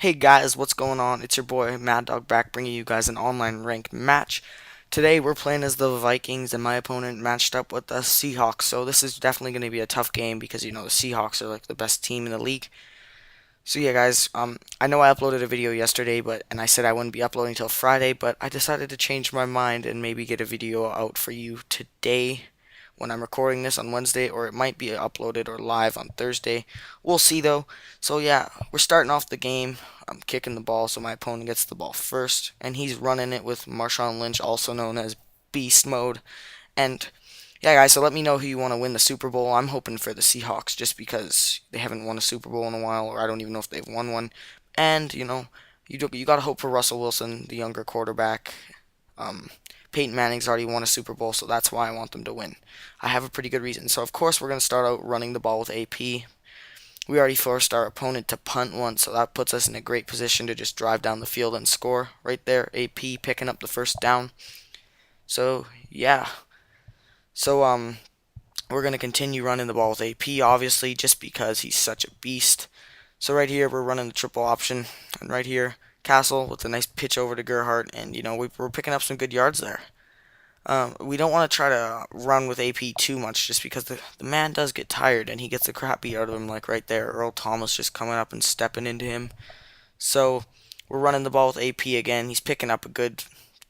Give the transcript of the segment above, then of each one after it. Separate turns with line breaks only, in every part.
Hey guys, what's going on? It's your boy Mad Dog back bringing you guys an online ranked match. Today we're playing as the Vikings and my opponent matched up with the Seahawks. So this is definitely going to be a tough game because the Seahawks are like the best team in the league. So yeah guys, I know I uploaded a video yesterday and I said I wouldn't be uploading until Friday, but I decided to change my mind and maybe get a video out for you today when I'm recording this on Wednesday, or it might be uploaded or live on Thursday. We'll see though. So yeah, we're starting off the game. I'm kicking the ball, so my opponent gets the ball first, and he's running it with Marshawn Lynch, also known as Beast Mode. And yeah, guys, so let me know who you want to win the Super Bowl. I'm hoping for the Seahawks just because they haven't won a Super Bowl in a while, or I don't even know if they've won one. And you got to hope for Russell Wilson, the younger quarterback. Um, Peyton Manning's already won a Super Bowl, so that's why I want them to win. I have a pretty good reason. So of course we're going to start out running the ball with AP. We already forced our opponent to punt once, so that puts us in a great position to just drive down the field and score. Right there, AP picking up the first down. So yeah. So we're going to continue running the ball with AP, obviously, just because he's such a beast. So right here, we're running the triple option. And right here, Castle with a nice pitch over to Gerhardt. And, we're picking up some good yards there. We don't want to try to run with AP too much just because the man does get tired and he gets the crap beat out of him, like right there. Earl Thomas just coming up and stepping into him. So we're running the ball with AP again. He's picking up a good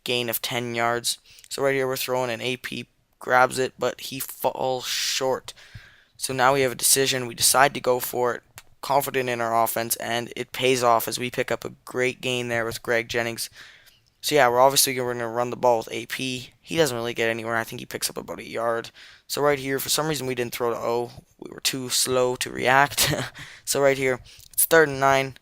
gain of 10 yards. So right here, we're throwing an AP grabs it, but he falls short. So now we have a decision. We decide to go for it, confident in our offense, and it pays off as we pick up a great gain there with Greg Jennings. So yeah, we're obviously going to run the ball with AP. He doesn't really get anywhere. I think he picks up about a yard. So right here, for some reason we didn't throw to O. We were too slow to react. So right here, it's 3rd and 9.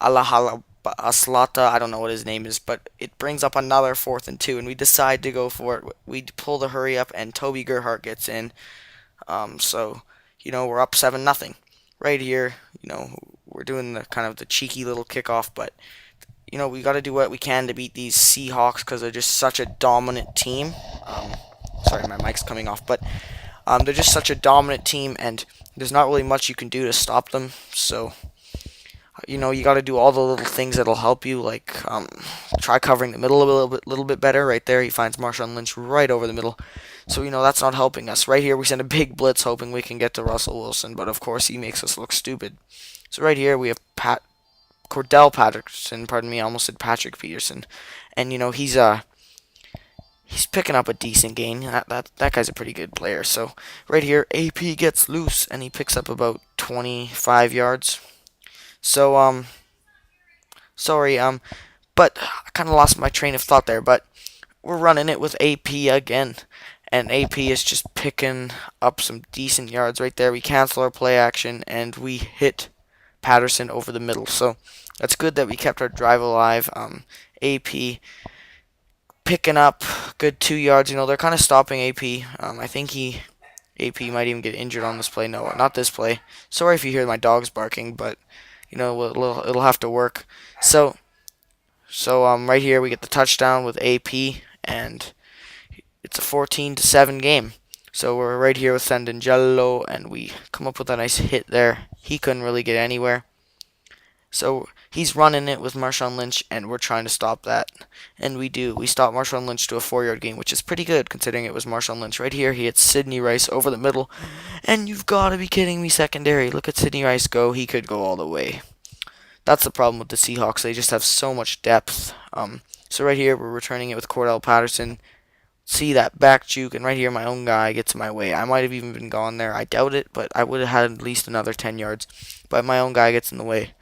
Alahala Aslata, I don't know what his name is, but it brings up another 4th and 2, and we decide to go for it. We pull the hurry up, and Toby Gerhart gets in. We're up 7-0. Right here, we're doing the kind of the cheeky little kickoff, but we got to do what we can to beat these Seahawks because they're just such a dominant team. Sorry, my mic's coming off, but they're just such a dominant team, and there's not really much you can do to stop them. So you got to do all the little things that'll help you, like try covering the middle a little bit better. Right there, he finds Marshawn Lynch right over the middle. So that's not helping us. Right here, we send a big blitz, hoping we can get to Russell Wilson, but of course he makes us look stupid. So right here, we have Cordell Patterson. Pardon me, I almost said Patrick Peterson, and he's picking up a decent gain. That guy's a pretty good player. So right here, AP gets loose and he picks up about 25 yards. So sorry, but I kind of lost my train of thought there. But we're running it with AP again, and AP is just picking up some decent yards right there. We cancel our play action and we hit Patterson over the middle. So that's good that we kept our drive alive. AP picking up good 2 yards. They're kind of stopping AP. I think AP might even get injured on this play. No, not this play. Sorry if you hear my dogs barking, but it'll have to work. So right here we get the touchdown with AP, and it's a 14-7 game. So we're right here with Sandangelo, and we come up with a nice hit there. He couldn't really get anywhere. So he's running it with Marshawn Lynch, and we're trying to stop that. And we do. We stop Marshawn Lynch to a 4-yard gain, which is pretty good considering it was Marshawn Lynch. Right here, he hits Sidney Rice over the middle. And you've got to be kidding me, secondary. Look at Sidney Rice go. He could go all the way. That's the problem with the Seahawks. They just have so much depth. So right here, we're returning it with Cordell Patterson. See that back juke, and right here, my own guy gets in my way. I might have even been gone there. I doubt it, but I would have had at least another 10 yards. But my own guy gets in the way.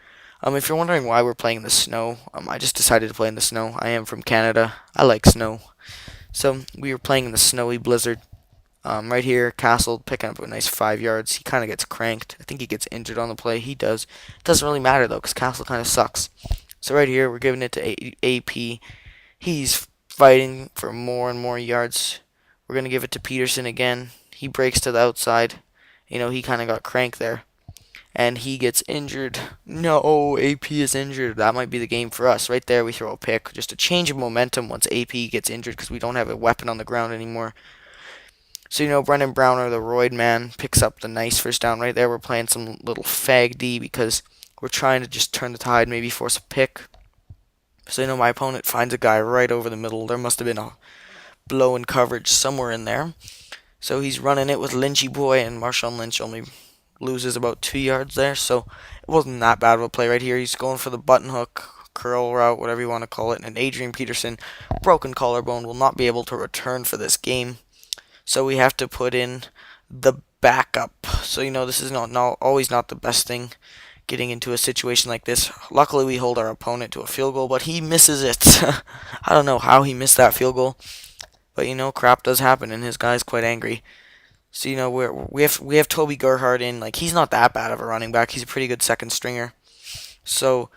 If you're wondering why we're playing in the snow, I just decided to play in the snow. I am from Canada. I like snow. So we were playing in the snowy blizzard. Right here, Castle picking up a nice 5 yards. He kind of gets cranked. I think he gets injured on the play. He does. It doesn't really matter, though, because Castle kind of sucks. So right here, we're giving it to AP. He's fighting for more and more yards. We're going to give it to Peterson again. He breaks to the outside. He kind of got cranked there. And he gets injured. No, AP is injured. That might be the game for us. Right there, we throw a pick. Just a change of momentum once AP gets injured because we don't have a weapon on the ground anymore. So, Brendan Browner, the roid man, picks up the nice first down right there. We're playing some little fag D because We're trying to just turn the tide, maybe force a pick. So my opponent finds a guy right over the middle. There must have been a blow in coverage somewhere in there. So he's running it with Lynchy Boy, and Marshawn Lynch only loses about 2 yards there. So it wasn't that bad of a play right here. He's going for the button hook, curl route, whatever you want to call it. And Adrian Peterson, broken collarbone, will not be able to return for this game. So we have to put in the backup. So this is not always not the best thing, getting into a situation like this. Luckily, we hold our opponent to a field goal, but he misses it. I don't know how he missed that field goal, but crap does happen, and his guy's quite angry. So we have Toby Gerhardt in. Like, he's not that bad of a running back. He's a pretty good second stringer. So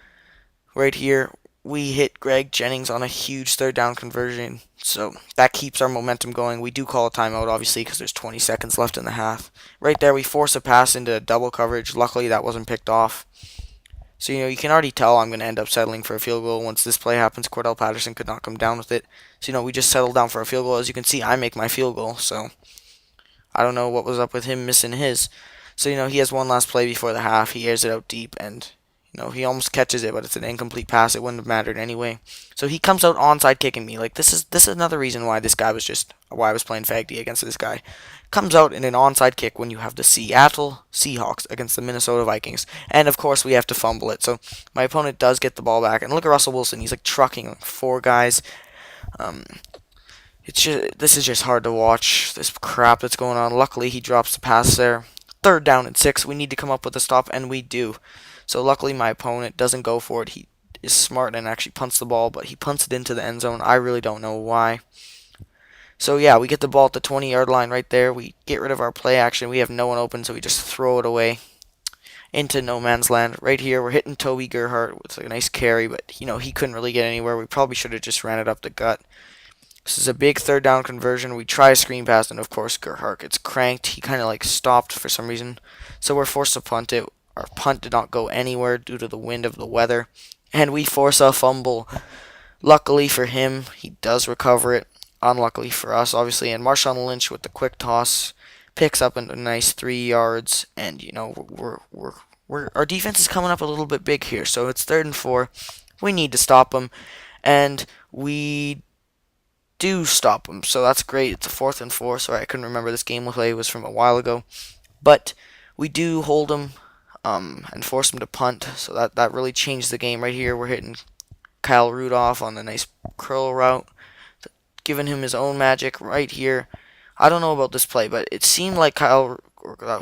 right here, we hit Greg Jennings on a huge third down conversion. So that keeps our momentum going. We do call a timeout, obviously, because there's 20 seconds left in the half. Right there, we force a pass into double coverage. Luckily, that wasn't picked off. So, you can already tell I'm going to end up settling for a field goal once this play happens. Cordell Patterson could not come down with it. So, we just settled down for a field goal. As you can see, I make my field goal. So, I don't know what was up with him missing his. So, he has one last play before the half. He airs it out deep, and he almost catches it, but it's an incomplete pass. It wouldn't have mattered anyway. So he comes out onside kicking me. Like, this is another reason why why I was playing Fag D against this guy. Comes out in an onside kick when you have the Seattle Seahawks against the Minnesota Vikings. And of course we have to fumble it. So my opponent does get the ball back. And look at Russell Wilson. He's like trucking like 4 guys. This is just hard to watch, this crap that's going on. Luckily he drops the pass there. 3rd down and 6. We need to come up with a stop, and we do. So luckily my opponent doesn't go for it. He is smart and actually punts the ball, but he punts it into the end zone. I really don't know why. So yeah, we get the ball at the 20-yard line right there. We get rid of our play action. We have no one open, so we just throw it away into no man's land. Right here, we're hitting Toby Gerhardt with a nice carry, but he couldn't really get anywhere. We probably should have just ran it up the gut. This is a big 3rd down conversion. We try a screen pass, and of course Gerhardt gets cranked. He kind of like stopped for some reason, so we're forced to punt it. Our punt did not go anywhere due to the wind of the weather, and we force a fumble. Luckily for him, he does recover it. Unluckily for us, obviously, and Marshawn Lynch with the quick toss picks up a nice 3 yards, and our defense is coming up a little bit big here, so it's 3rd and 4. We need to stop them, and we do stop them, so that's great. It's a 4th and 4. Sorry, I couldn't remember this game play was from a while ago, but we do hold them and force them to punt, so that really changed the game. Right here, we're hitting Kyle Rudolph on the nice curl route, giving him his own magic right here. I don't know about this play, but it seemed like who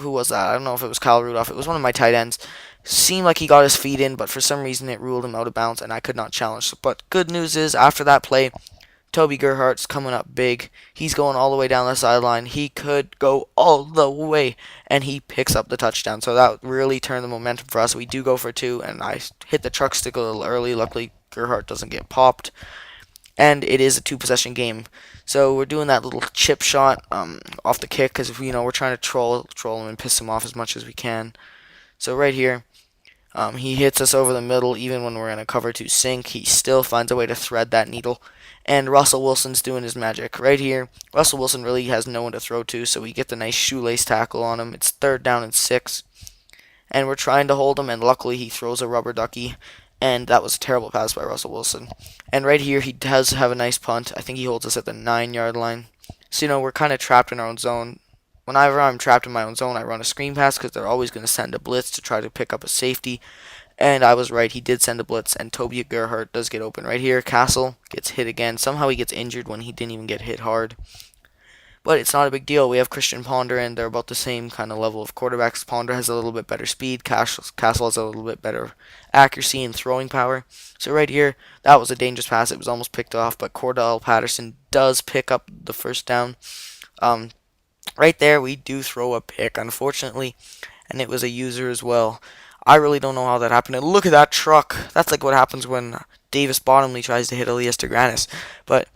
was that? I don't know if it was Kyle Rudolph. It was one of my tight ends. Seemed like he got his feet in, but for some reason it ruled him out of bounds, and I could not challenge. But good news is, after that play, Toby Gerhardt's coming up big. He's going all the way down the sideline. He could go all the way, and he picks up the touchdown. So that really turned the momentum for us. We do go for 2, and I hit the truck stick a little early. Luckily, Gerhardt doesn't get popped, and it is a 2-possession game. So we're doing that little chip shot off the kick because we're trying to troll him and piss him off as much as we can. So right here, he hits us over the middle. Even when we're in a cover 2 sink, he still finds a way to thread that needle. And Russell Wilson's doing his magic right here. Russell Wilson really has no one to throw to, so we get the nice shoelace tackle on him. It's 3rd down and 6. And we're trying to hold him, and luckily he throws a rubber ducky. And that was a terrible pass by Russell Wilson. And right here, he does have a nice punt. I think he holds us at the 9-yard line. So, we're kind of trapped in our own zone. Whenever I'm trapped in my own zone, I run a screen pass because they're always going to send a blitz to try to pick up a safety. And I was right. He did send a blitz, and Toby Gerhardt does get open right here. Castle gets hit again. Somehow he gets injured when he didn't even get hit hard. But it's not a big deal. We have Christian Ponder, and they're about the same kind of level of quarterbacks. Ponder has a little bit better speed. Castle has a little bit better accuracy and throwing power. So right here, that was a dangerous pass. It was almost picked off, but Cordell Patterson does pick up the 1st down. Right there, we do throw a pick, unfortunately, and it was a user as well. I really don't know how that happened. And look at that truck. That's like what happens when Davis Bottomley tries to hit Elias DeGranis. But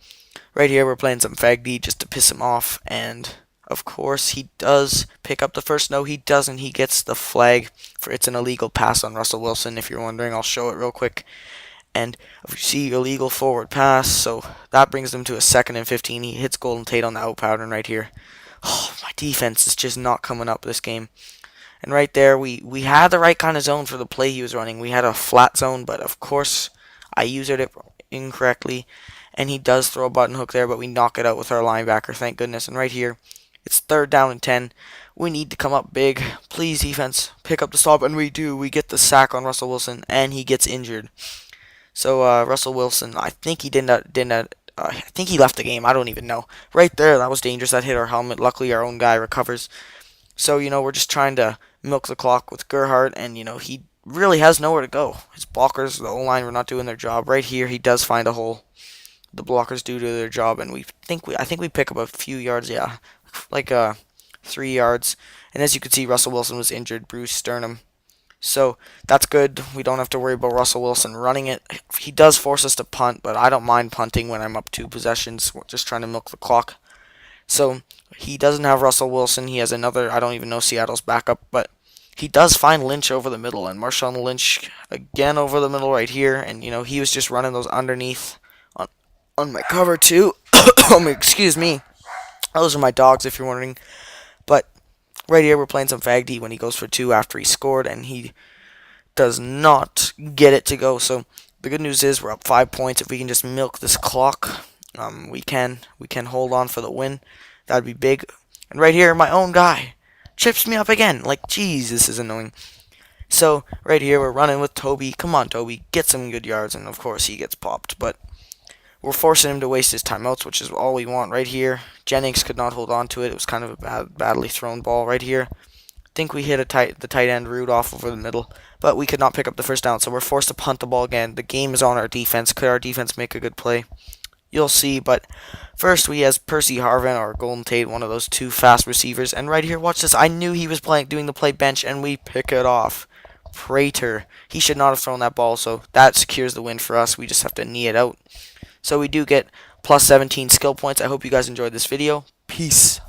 right here, we're playing some Fag D just to piss him off. And, of course, he does pick up the first. No, he doesn't. He gets the flag for it's an illegal pass on Russell Wilson. If you're wondering, I'll show it real quick. And if you see illegal forward pass, so that brings them to a 2nd and 15. He hits Golden Tate on the out pattern right here. Oh, my defense is just not coming up this game. And right there, we had the right kind of zone for the play he was running. We had a flat zone, but of course, I used it incorrectly. And he does throw a button hook there, but we knock it out with our linebacker, thank goodness. And right here, it's 3rd down and 10. We need to come up big. Please, defense, pick up the stop. And we do. We get the sack on Russell Wilson, and he gets injured. So Russell Wilson, I think he didn't. I think he left the game. I don't even know. Right there, that was dangerous. That hit our helmet. Luckily, our own guy recovers. So we're just trying to milk the clock with Gerhardt, and he really has nowhere to go. His blockers, the O-line, were not doing their job. Right here, he does find a hole. The blockers do their job, and I think we pick up a few yards. Yeah, like 3 yards. And as you can see, Russell Wilson was injured, bruised sternum. So that's good. We don't have to worry about Russell Wilson running it. He does force us to punt, but I don't mind punting when I'm up 2 possessions. We're just trying to milk the clock. So he doesn't have Russell Wilson. He has another, I don't even know Seattle's backup, but he does find Lynch over the middle, and Marshawn Lynch again over the middle right here. And he was just running those underneath on my cover too. Excuse me. Those are my dogs, if you're wondering. But right here, we're playing some Fag D when he goes for 2 after he scored, and he does not get it to go. So the good news is we're up 5 points. If we can just milk this clock, we can hold on for the win. That'd be big. And right here, my own guy trips me up again. Like, geez, this is annoying. So right here, we're running with Toby. Come on, Toby, get some good yards, and of course he gets popped. But we're forcing him to waste his timeouts, which is all we want right here. Jennings could not hold on to it. It was kind of a badly thrown ball right here. Think we hit the tight end Rudolph over the middle, but we could not pick up the first down, so we're forced to punt the ball again. The game is on our defense. Could our defense make a good play? You'll see, but first we has Percy Harvin or Golden Tate, one of those 2 fast receivers. And right here, watch this. I knew he was doing the play bench, and we pick it off. Prater. He should not have thrown that ball, so that secures the win for us. We just have to knee it out. So we do get plus 17 skill points. I hope you guys enjoyed this video. Peace.